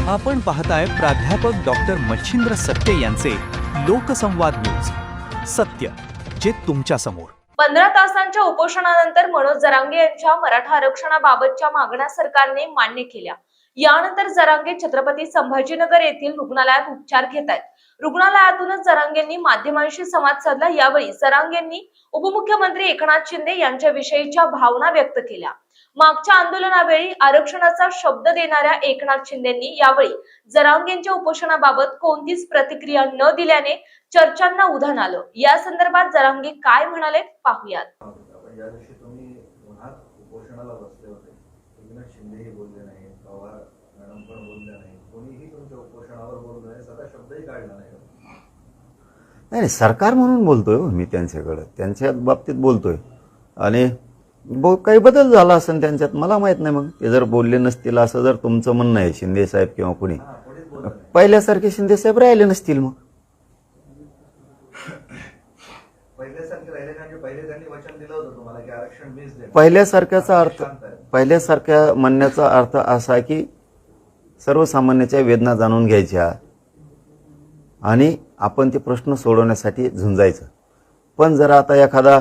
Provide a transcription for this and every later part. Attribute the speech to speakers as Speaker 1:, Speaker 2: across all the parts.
Speaker 1: आपण पाहताय प्राध्यापक डॉक्टर मच्छिंद्र सत्य यांचे लोकसंवाद न्यूज. सत्य जे तुमच्या समोर.
Speaker 2: 15 तासांच्या उपोषणानंतर मनोज जरांगे यांच्या मराठा आरक्षणाबाबतच्या मागण्या सरकारने मान्य केल्या. यानंतर जरांगे छत्रपती संभाजीनगर येथील रुग्णालयात उपचार घेत आहेत. रुग्णालयातूनच जरांगेंनी माध्यमांशी संवाद साधला. यावेळी जरांगेंनी उपमुख्यमंत्री एकनाथ शिंदे यांच्याविषयीच्या भावना व्यक्त केल्या. मागच्या आंदोलनावेळी आरक्षणाचा शब्द देणाऱ्या एकनाथ शिंदेंनी यावेळी जरांगेंच्या उपोषणाबाबत कोणतीच प्रतिक्रिया न दिल्याने चर्चांना उधाण आलं. या संदर्भात जरांगे काय म्हणाले पाहूयात.
Speaker 3: या दिवशी तुम्ही पुन्हा उपोषणाला बसले होते. एकनाथ शिंदेही बोलले नाही, पवार मॅडम पण बोलले नाही, कोणीही तुमच्या उपोषणावर बोललं नाही, साधा शब्दही काढला नाही.
Speaker 4: नाही, सरकार म्हणून बोलतोय मी त्यांच्याकडे, त्यांच्या बाबतीत बोलतोय. आणि काही बदल झाला असेल त्यांच्यात, मला माहित नाही. मग ते जर बोलले नसतील असं जर तुमचं म्हणणं आहे, शिंदे साहेब किंवा कोणी, पहिल्यासारखे शिंदे साहेब राहिले नसतील. मग पहिल्यासारख्याचा अर्थ, पहिल्यासारख्या म्हणण्याचा अर्थ असा आहे की सर्वसामान्याच्या वेदना जाणून घ्यायच्या आणि आपण ते प्रश्न सोडवण्यासाठी झुंजायचं. पण जर आता एखादा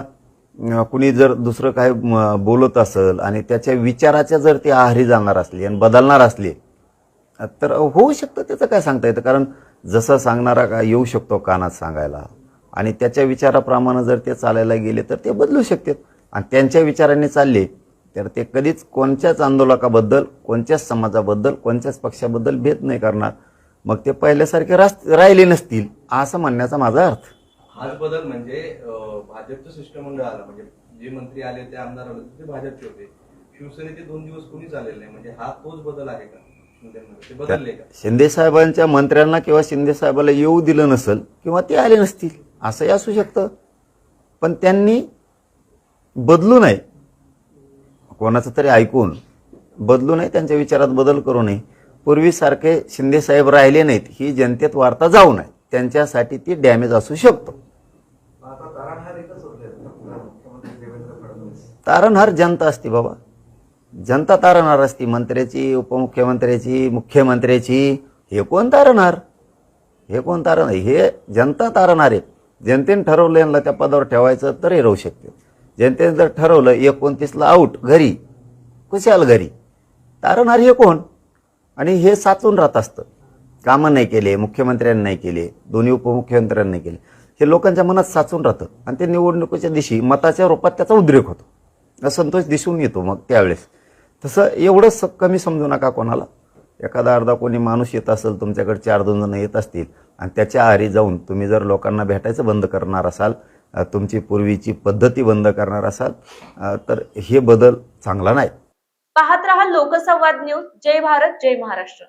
Speaker 4: कुणी जर दुसरं काय बोलत असेल आणि त्याच्या विचाराच्या जर ते आहारी जाणार असले आणि बदलणार असले तर होऊ शकतं. त्याचं काय सांगता येतं, कारण जसं सांगणारा का येऊ शकतो कानात सांगायला आणि त्याच्या विचाराप्रमाणे जर ते चालायला गेले तर ते बदलू शकतात. आणि त्यांच्या विचारांनी चालले तर ते कधीच कोणत्याच आंदोलकाबद्दल, कोणत्याच समाजाबद्दल, कोणत्याच पक्षाबद्दल भेद नाही करणार. मग ते पहिल्यासारखे राहिले नसतील असं म्हणण्याचा माझा अर्थ.
Speaker 3: हाच बदल म्हणजे भाजपचं शिष्टमंडळ आलं, म्हणजे जे मंत्री आले ते आमदार आले ते भाजपचे होते. शिवसेनेचे 2 दिवस कोणीच आलेले नाही. म्हणजे हा तोच बदल आहे का? ते बदलले का?
Speaker 4: शिंदे साहेबांच्या मंत्र्यांना किंवा शिंदे साहेबाला येऊ दिलं नसेल किंवा ते आले नसतील असंही असू शकतं. पण त्यांनी बदलू नये, कोणाचं तरी ऐकून बदलू नये, त्यांच्या विचारात बदल करू नये. पूर्वीसारखे शिंदे साहेब राहिले नाहीत ही जनतेत वार्ता जाऊ नये, त्यांच्यासाठी ती डॅमेज असू शकतो. तारणहार जनता असते बाबा, जनता तारणहार असती. मंत्र्याची, उपमुख्यमंत्र्याची, मुख्यमंत्र्याची हे कोण तारणहार? हे कोण तारणहार? हे जनता तारणहार आहे. जनतेने ठरवलं यांना त्या पदावर ठेवायचं तरी राहू शकते. जनतेने जर ठरवलं 29ला आऊट, घरी कुशाल घरी, तारणहार हे कोण? आणि हे साचून राहत असतं. कामं नाही केले, मुख्यमंत्र्यांनी नाही केले, दोन्ही उपमुख्यमंत्र्यांनी नाही केले, हे लोकांच्या मनात साचून राहतं आणि ते निवडणुकीच्या दिवशी मताच्या रूपात त्याचा उद्रेक होतो, असंतोष दिसून येतो. मग त्यावेळेस तसं एवढंच कमी समजू नका कोणाला. एखादा अर्धा कोणी माणूस येत असेल तुमच्याकडे, 4-2 जण येत असतील आणि त्याच्या आहारी जाऊन तुम्ही जर लोकांना भेटायचं बंद करणार असाल, तुमची पूर्वीची पद्धती बंद करणार असाल तर हे बदल चांगला नाही.
Speaker 2: पाहत रहा लोकसंवाद न्यूज. जय भारत, जय महाराष्ट्र.